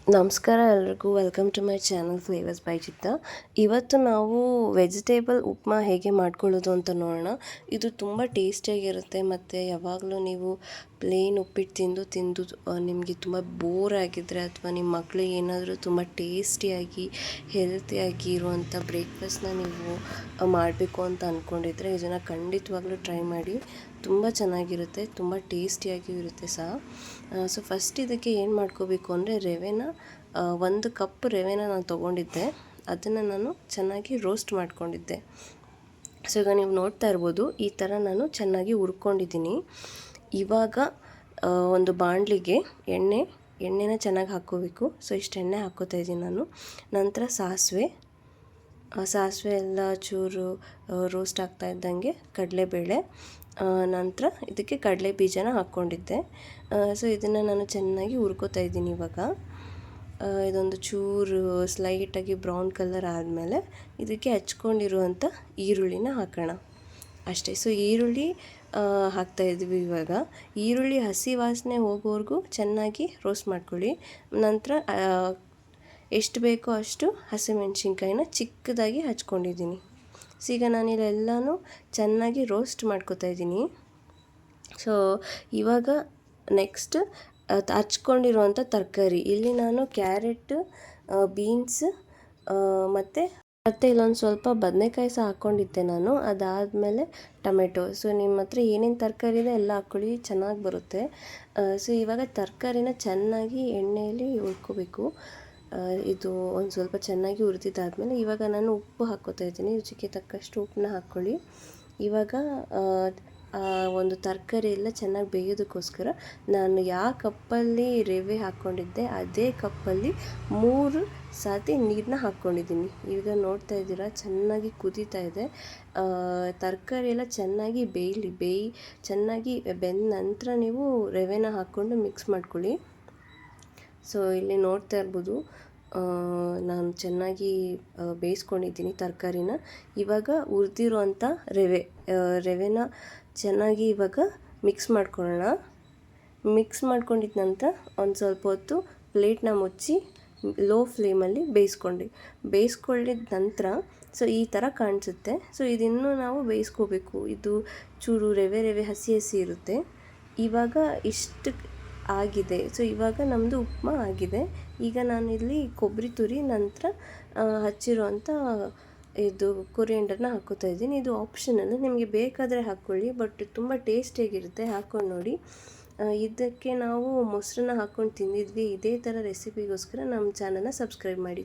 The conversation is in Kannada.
ನಮಸ್ಕಾರ ಎಲ್ರಿಗೂ, welcome to my channel flavours by Chitta. ಇವತ್ತು ನಾವು ವೆಜಿಟೇಬಲ್ ಉಪ್ಮಾ ಹೇಗೆ ಮಾಡ್ಕೊಳ್ಳೋದು ಅಂತ ನೋಡೋಣ. ಇದು ತುಂಬ ಟೇಸ್ಟಿಯಾಗಿರುತ್ತೆ ಮತ್ತು ಯಾವಾಗಲೂ ನೀವು ಪ್ಲೇನ್ ಉಪ್ಪಿಟ್ಟು ತಿಂದು ನಿಮಗೆ ತುಂಬ ಬೋರ್ ಆಗಿದ್ದರೆ ಅಥವಾ ನಿಮ್ಮ ಮಕ್ಕಳಿಗೆ ಏನಾದರೂ ತುಂಬ ಟೇಸ್ಟಿಯಾಗಿ ಹೆಲ್ತಿಯಾಗಿ ಇರುವಂಥ ಬ್ರೇಕ್ಫಾಸ್ಟ್ನ ನೀವು ಮಾಡಬೇಕು ಅಂತ ಅಂದ್ಕೊಂಡಿದ್ರೆ ಇದನ್ನು ಖಂಡಿತವಾಗ್ಲೂ ಟ್ರೈ ಮಾಡಿ. ತುಂಬ ಚೆನ್ನಾಗಿರುತ್ತೆ, ತುಂಬ ಟೇಸ್ಟಿಯಾಗಿಯೂ ಇರುತ್ತೆ ಸಹ. ಸೊ ಫಸ್ಟ್ ಇದಕ್ಕೆ ಏನು ಮಾಡ್ಕೋಬೇಕು ಅಂದರೆ ಒಂದು ಕಪ್ ರವೆನ ನಾನು ತೊಗೊಂಡಿದ್ದೆ. ಅದನ್ನು ನಾನು ಚೆನ್ನಾಗಿ ರೋಸ್ಟ್ ಮಾಡ್ಕೊಂಡಿದ್ದೆ. ಸೊ ಈಗ ನೀವು ನೋಡ್ತಾ ಇರ್ಬೋದು, ಈ ಥರ ನಾನು ಚೆನ್ನಾಗಿ ಹುರ್ಕೊಂಡಿದ್ದೀನಿ. ಇವಾಗ ಒಂದು ಬಾಣಲಿಗೆ ಎಣ್ಣೆನ ಚೆನ್ನಾಗಿ ಹಾಕ್ಕೋಬೇಕು. ಸೊ ಇಷ್ಟು ಎಣ್ಣೆ ಹಾಕ್ಕೋತಾ ಇದ್ದೀನಿ ನಾನು. ನಂತರ ಸಾಸಿವೆ ಎಲ್ಲ ಚೂರು ರೋಸ್ಟ್ ಆಗ್ತಾ ಇದ್ದಂಗೆ ಕಡಲೆಬೇಳೆ, ನಂತರ ಇದಕ್ಕೆ ಕಡಲೆ ಬೀಜನ ಹಾಕ್ಕೊಂಡಿದ್ದೆ. ಸೊ ಇದನ್ನು ನಾನು ಚೆನ್ನಾಗಿ ಹುರ್ಕೋತಾ ಇದ್ದೀನಿ. ಇವಾಗ ಇದೊಂದು ಚೂರು ಸ್ಲೈಟಾಗಿ ಬ್ರೌನ್ ಕಲರ್ ಆದಮೇಲೆ ಇದಕ್ಕೆ ಹಚ್ಕೊಂಡಿರುವಂಥ ಈರುಳ್ಳಿನ ಹಾಕೋಣ ಅಷ್ಟೇ. ಸೊ ಈರುಳ್ಳಿ ಹಾಕ್ತಾಯಿದ್ವಿ. ಇವಾಗ ಈರುಳ್ಳಿ ಹಸಿ ವಾಸನೆ ಹೋಗೋವರೆಗೂ ಚೆನ್ನಾಗಿ ರೋಸ್ಟ್ ಮಾಡ್ಕೊಳ್ಳಿ. ನಂತರ ಎಷ್ಟು ಬೇಕೋ ಅಷ್ಟು ಹಸಿಮೆಣ್ಸಿನ್ಕಾಯಿನ ಚಿಕ್ಕದಾಗಿ ಹಚ್ಕೊಂಡಿದ್ದೀನಿ. ಸೊ ಈಗ ನಾನಿಲ್ಲೆಲ್ಲನೂ ಚೆನ್ನಾಗಿ ರೋಸ್ಟ್ ಮಾಡ್ಕೊತಾ ಇದ್ದೀನಿ. ಸೊ ಇವಾಗ ನೆಕ್ಸ್ಟ್ ಹಚ್ಕೊಂಡಿರುವಂಥ ತರಕಾರಿ, ಇಲ್ಲಿ ನಾನು ಕ್ಯಾರೆಟ್, ಬೀನ್ಸ್ ಮತ್ತು ಇಲ್ಲೊಂದು ಸ್ವಲ್ಪ ಬದನೆಕಾಯಿ ಸಹ ಹಾಕ್ಕೊಂಡಿದ್ದೆ ನಾನು. ಅದಾದಮೇಲೆ ಟೊಮೆಟೊ. ಸೊ ನಿಮ್ಮ ಹತ್ರ ಏನೇನು ತರಕಾರಿ ಇದೆ ಎಲ್ಲ ಹಾಕ್ಕೊಳ್ಳಿ, ಚೆನ್ನಾಗಿ ಬರುತ್ತೆ. ಸೊ ಇವಾಗ ತರಕಾರಿನ ಚೆನ್ನಾಗಿ ಎಣ್ಣೆಯಲ್ಲಿ ಹುರ್ಕೋಬೇಕು. ಇದು ಒಂದು ಸ್ವಲ್ಪ ಚೆನ್ನಾಗಿ ಹುರಿದಿದ್ದಾದಮೇಲೆ ಇವಾಗ ನಾನು ಉಪ್ಪು ಹಾಕ್ಕೋತಾ ಇದ್ದೀನಿ. ರುಚಿಗೆ ತಕ್ಕಷ್ಟು ಉಪ್ಪನ್ನ ಹಾಕ್ಕೊಳ್ಳಿ. ಇವಾಗ ಒಂದು ತರಕಾರಿ ಎಲ್ಲ ಚೆನ್ನಾಗಿ ಬೇಯೋದಕ್ಕೋಸ್ಕರ ನಾನು ಯಾವ ಕಪ್ಪಲ್ಲಿ ರವೆ ಹಾಕ್ಕೊಂಡಿದ್ದೆ ಅದೇ ಕಪ್ಪಲ್ಲಿ 3 ಸಾತಿ ನೀರನ್ನ ಹಾಕ್ಕೊಂಡಿದ್ದೀನಿ. ಈಗ ನೋಡ್ತಾ ಇದ್ದೀರಾ, ಚೆನ್ನಾಗಿ ಕುದೀತಾ ಇದೆ. ತರಕಾರಿ ಎಲ್ಲ ಚೆನ್ನಾಗಿ ಚೆನ್ನಾಗಿ ಬೆಂದ ನಂತರ ನೀವು ರವೆನ ಹಾಕ್ಕೊಂಡು ಮಿಕ್ಸ್ ಮಾಡ್ಕೊಳ್ಳಿ. ಸೊ ಇಲ್ಲಿ ನೋಡ್ತಾ ಇರ್ಬೋದು, ನಾನು ಚೆನ್ನಾಗಿ ಬೇಯಿಸ್ಕೊಂಡಿದ್ದೀನಿ ತರಕಾರಿನ. ಇವಾಗ ಹುರಿದಿರೋಂಥ ರವೆನ ಚೆನ್ನಾಗಿ ಇವಾಗ ಮಿಕ್ಸ್ ಮಾಡ್ಕೊಳ್ಳೋಣ. ಮಿಕ್ಸ್ ಮಾಡ್ಕೊಂಡಿದ್ದ ನಂತರ ಒಂದು ಸ್ವಲ್ಪ ಹೊತ್ತು ಪ್ಲೇಟ್ನ ಮುಚ್ಚಿ ಲೋ ಫ್ಲೇಮಲ್ಲಿ ಬೇಯಿಸ್ಕೊಳ್ಳಿದ ನಂತರ ಸೊ ಈ ಥರ ಕಾಣಿಸುತ್ತೆ. ಸೊ ಇದನ್ನು ನಾವು ಬೇಯಿಸ್ಕೋಬೇಕು. ಇದು ಚೂರು ರವೆ ಹಸಿ ಇರುತ್ತೆ. ಇವಾಗ ಇಷ್ಟು ಆಗಿದೆ. ಸೊ ಇವಾಗ ನಮ್ಮದು ಉಪ್ಮಾ ಆಗಿದೆ. ಈಗ ನಾನಿಲ್ಲಿ ಕೊಬ್ಬರಿ ತುರಿ ನಂತರ ಹಚ್ಚಿರೋಂಥ ಇದು ಕೊರಿಯಂಡರ್ನ ಹಾಕ್ಕೋತಾ ಇದ್ದೀನಿ. ಇದು ಆಪ್ಷನಲ್, ನಿಮಗೆ ಬೇಕಾದರೆ ಹಾಕ್ಕೊಳ್ಳಿ, ಬಟ್ ತುಂಬ ಟೇಸ್ಟಿಯಾಗಿರುತ್ತೆ, ಹಾಕ್ಕೊಂಡು ನೋಡಿ. ಇದಕ್ಕೆ ನಾವು ಮೊಸರನ್ನ ಹಾಕ್ಕೊಂಡು ತಿಂದಿದ್ವಿ. ಇದೇ ಥರ ರೆಸಿಪಿಗೋಸ್ಕರ ನಮ್ಮ ಚಾನಲ್ನ ಸಬ್ಸ್ಕ್ರೈಬ್ ಮಾಡಿ.